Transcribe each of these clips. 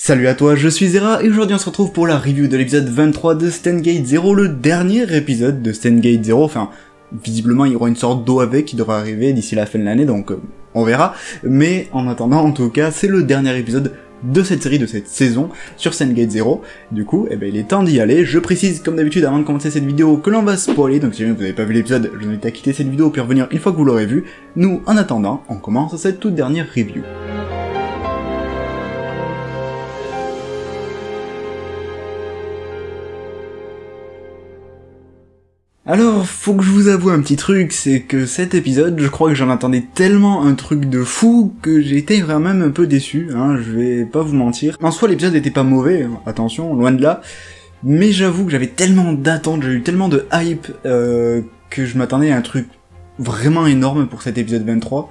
Salut à toi, je suis Zera et aujourd'hui on se retrouve pour la review de l'épisode 23 de Steins Gate Zero, le dernier épisode de Steins Gate Zero. Enfin, visiblement il y aura une sorte d'OAV qui devrait arriver d'ici la fin de l'année, donc on verra. Mais en attendant, en tout cas, c'est le dernier épisode de cette série, de cette saison, sur Steins Gate Zero. Du coup, il est temps d'y aller. Je précise, comme d'habitude, avant de commencer cette vidéo, que l'on va spoiler, donc si jamais vous n'avez pas vu l'épisode, je vous invite à quitter cette vidéo puis revenir une fois que vous l'aurez vu. Nous, en attendant, on commence cette toute dernière review. Alors, faut que je vous avoue un petit truc, c'est que cet épisode, je crois que j'en attendais tellement un truc de fou que j'ai été vraiment un peu déçu, hein, je vais pas vous mentir. En soi, l'épisode était pas mauvais, attention, loin de là, mais j'avoue que j'avais tellement d'attentes, j'ai eu tellement de hype, que je m'attendais à un truc vraiment énorme pour cet épisode 23,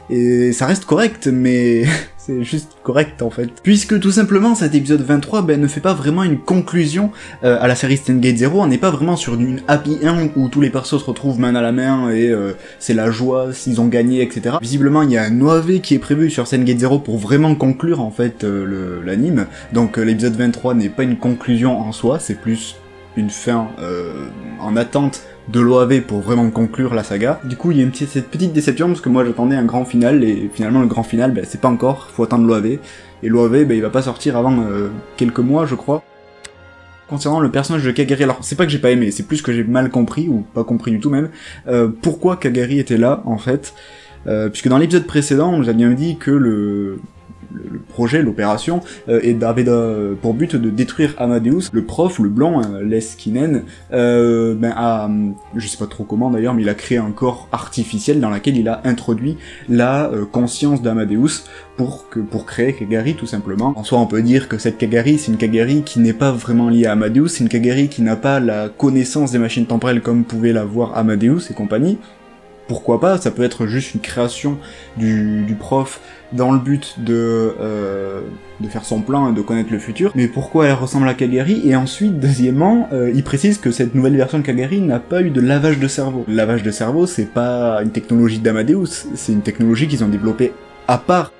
et ça reste correct, mais c'est juste correct en fait. Puisque tout simplement cet épisode 23 ne fait pas vraiment une conclusion à la série Steins Gate Zero, on n'est pas vraiment sur une happy end où tous les persos se retrouvent main à la main et c'est la joie s'ils ont gagné, etc. Visiblement il y a un OAV qui est prévu sur Steins Gate Zero pour vraiment conclure en fait l'anime, donc l'épisode 23 n'est pas une conclusion en soi, c'est plus une fin en attente de l'OAV pour vraiment conclure la saga. Du coup, il y a cette petite déception parce que moi j'attendais un grand final et finalement le grand final, c'est pas encore, faut attendre l'OAV. Et l'OAV, il va pas sortir avant quelques mois, je crois. Concernant le personnage de Kagari, alors c'est pas que j'ai pas aimé, c'est plus que j'ai mal compris, ou pas compris du tout même, pourquoi Kagari était là, en fait. Puisque dans l'épisode précédent, on nous a bien dit que le projet, l'opération, avait pour but de détruire Amadeus. Le prof, le blanc, Leskinen, je sais pas trop comment d'ailleurs, mais il a créé un corps artificiel dans lequel il a introduit la conscience d'Amadeus pour créer Kagari tout simplement. En soi, on peut dire que cette Kagari, c'est une Kagari qui n'est pas vraiment liée à Amadeus, c'est une Kagari qui n'a pas la connaissance des machines temporelles comme pouvait l'avoir Amadeus et compagnie. Pourquoi pas, ça peut être juste une création du prof dans le but de faire son plan et de connaître le futur, mais pourquoi elle ressemble à Kagari? Et ensuite, deuxièmement, il précise que cette nouvelle version de Kagari n'a pas eu de lavage de cerveau. Le lavage de cerveau, c'est pas une technologie d'Amadeus, c'est une technologie qu'ils ont développée à part.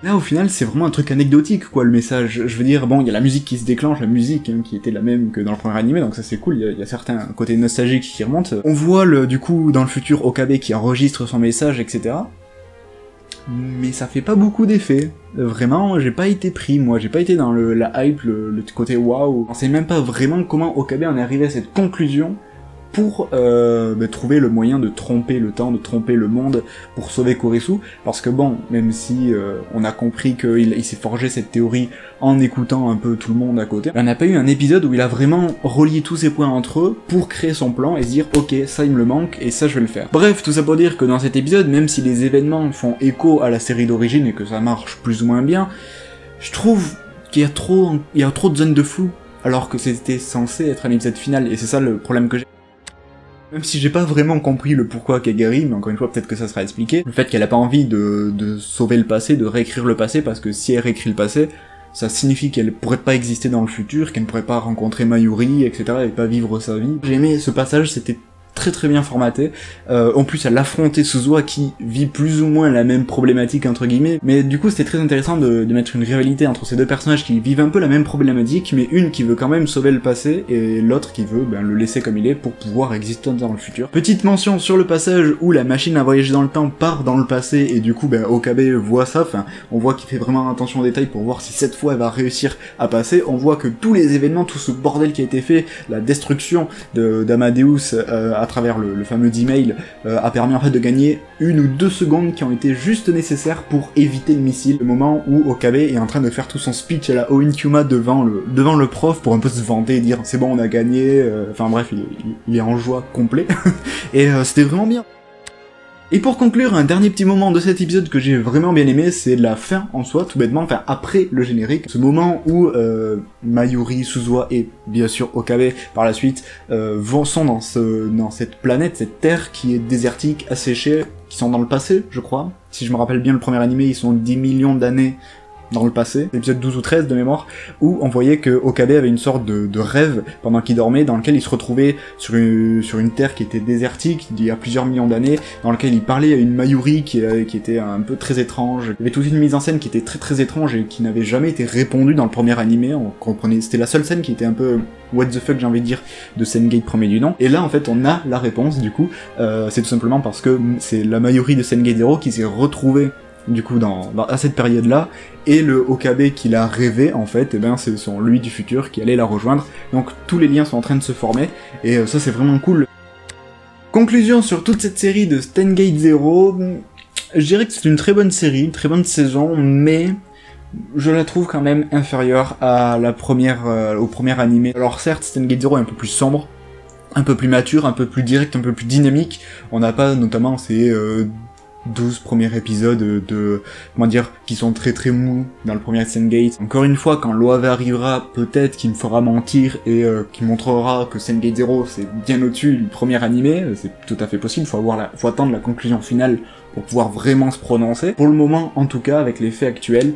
Là, au final, c'est vraiment un truc anecdotique, quoi, le message. Je veux dire, bon, il y a la musique qui se déclenche, la musique, qui était la même que dans le premier animé, donc ça c'est cool, il y a certains côtés nostalgiques qui remontent. On voit, du coup, dans le futur, Okabe qui enregistre son message, etc. Mais ça fait pas beaucoup d'effet. Vraiment, j'ai pas été pris, moi, j'ai pas été dans la hype, le côté waouh. On sait même pas vraiment comment Okabe en est arrivé à cette conclusion pour trouver le moyen de tromper le temps, de tromper le monde pour sauver Kurisu, parce que bon, même si on a compris qu'il s'est forgé cette théorie en écoutant un peu tout le monde à côté, on n'a pas eu un épisode où il a vraiment relié tous ces points entre eux pour créer son plan et se dire ok, ça il me le manque et ça je vais le faire. Bref, tout ça pour dire que dans cet épisode, même si les événements font écho à la série d'origine et que ça marche plus ou moins bien, je trouve qu'il y a trop de zones de flou, alors que c'était censé être un épisode final, et c'est ça le problème que j'ai. Même si j'ai pas vraiment compris le pourquoi Kagari, mais encore une fois peut-être que ça sera expliqué, le fait qu'elle a pas envie de sauver le passé, de réécrire le passé, parce que si elle réécrit le passé, ça signifie qu'elle pourrait pas exister dans le futur, qu'elle ne pourrait pas rencontrer Mayuri, etc., et pas vivre sa vie. J'ai aimé ce passage, c'était très bien formaté. En plus, elle affrontait Suzuha qui vit plus ou moins la même problématique entre guillemets, mais du coup c'était très intéressant de mettre une rivalité entre ces deux personnages qui vivent un peu la même problématique, mais une qui veut quand même sauver le passé et l'autre qui veut le laisser comme il est pour pouvoir exister dans le futur. Petite mention sur le passage où la machine à voyager dans le temps part dans le passé et du coup Okabe voit ça, enfin on voit qu'il fait vraiment attention aux détails pour voir si cette fois elle va réussir à passer. On voit que tous les événements, tout ce bordel qui a été fait, la destruction d'Amadeus à travers le fameux email a permis en fait de gagner 1 ou 2 secondes qui ont été juste nécessaires pour éviter le missile. Le moment où Okabe est en train de faire tout son speech à la Oinkuma devant le prof pour un peu se vanter et dire c'est bon on a gagné, enfin bref il est en joie complet et c'était vraiment bien. Et pour conclure, un dernier petit moment de cet épisode que j'ai vraiment bien aimé, c'est la fin en soi, tout bêtement, enfin après le générique, ce moment où Mayuri, Suzuha et bien sûr Okabe par la suite sont dans cette planète, cette terre qui est désertique, asséchée, qui sont dans le passé, je crois. Si je me rappelle bien le premier animé, ils sont 10 millions d'années dans le passé, épisode 12 ou 13 de mémoire, où on voyait que Okabe avait une sorte de rêve pendant qu'il dormait, dans lequel il se retrouvait sur une terre qui était désertique, il y a plusieurs millions d'années, dans lequel il parlait à une Mayuri qui était un peu très étrange. Il y avait toute une mise en scène qui était très très étrange et qui n'avait jamais été répondue dans le premier animé, on comprenait, c'était la seule scène qui était un peu what the fuck, j'ai envie de dire, de Sengate premier du nom. Et là en fait on a la réponse du coup, c'est tout simplement parce que c'est la Mayuri de Sengate Zero qui s'est retrouvée du coup à cette période-là, et le Okabe qu'il a rêvé en fait, et ben c'est son lui du futur qui allait la rejoindre. Donc tous les liens sont en train de se former, et ça c'est vraiment cool. Conclusion sur toute cette série de Steins;Gate Zero, je dirais que c'est une très bonne série, une très bonne saison, mais je la trouve quand même inférieure à la première, au premier animé. Alors certes, Steins;Gate Zero est un peu plus sombre, un peu plus mature, un peu plus direct, un peu plus dynamique. On n'a pas notamment ces 12 premiers épisodes comment dire, qui sont très très mous dans le premier Steins;Gate. Encore une fois, quand l'OAV arrivera, peut-être qu'il me fera mentir et qui montrera que Steins;Gate Zero c'est bien au-dessus du premier animé, c'est tout à fait possible, faut attendre la conclusion finale pour pouvoir vraiment se prononcer. Pour le moment, en tout cas, avec les faits actuels,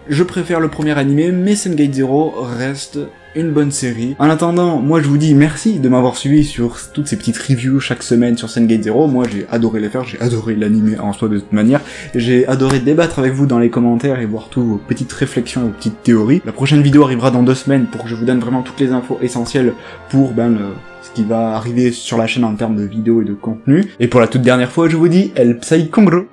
je préfère le premier animé, mais Steins;Gate Zero reste une bonne série. En attendant, moi je vous dis merci de m'avoir suivi sur toutes ces petites reviews chaque semaine sur Steins;Gate Zero. Moi j'ai adoré les faire, j'ai adoré l'animé en soi de toute manière. J'ai adoré débattre avec vous dans les commentaires et voir toutes vos petites réflexions et vos petites théories. La prochaine vidéo arrivera dans 2 semaines pour que je vous donne vraiment toutes les infos essentielles pour ce qui va arriver sur la chaîne en termes de vidéos et de contenu. Et pour la toute dernière fois, je vous dis El Psy Kongro.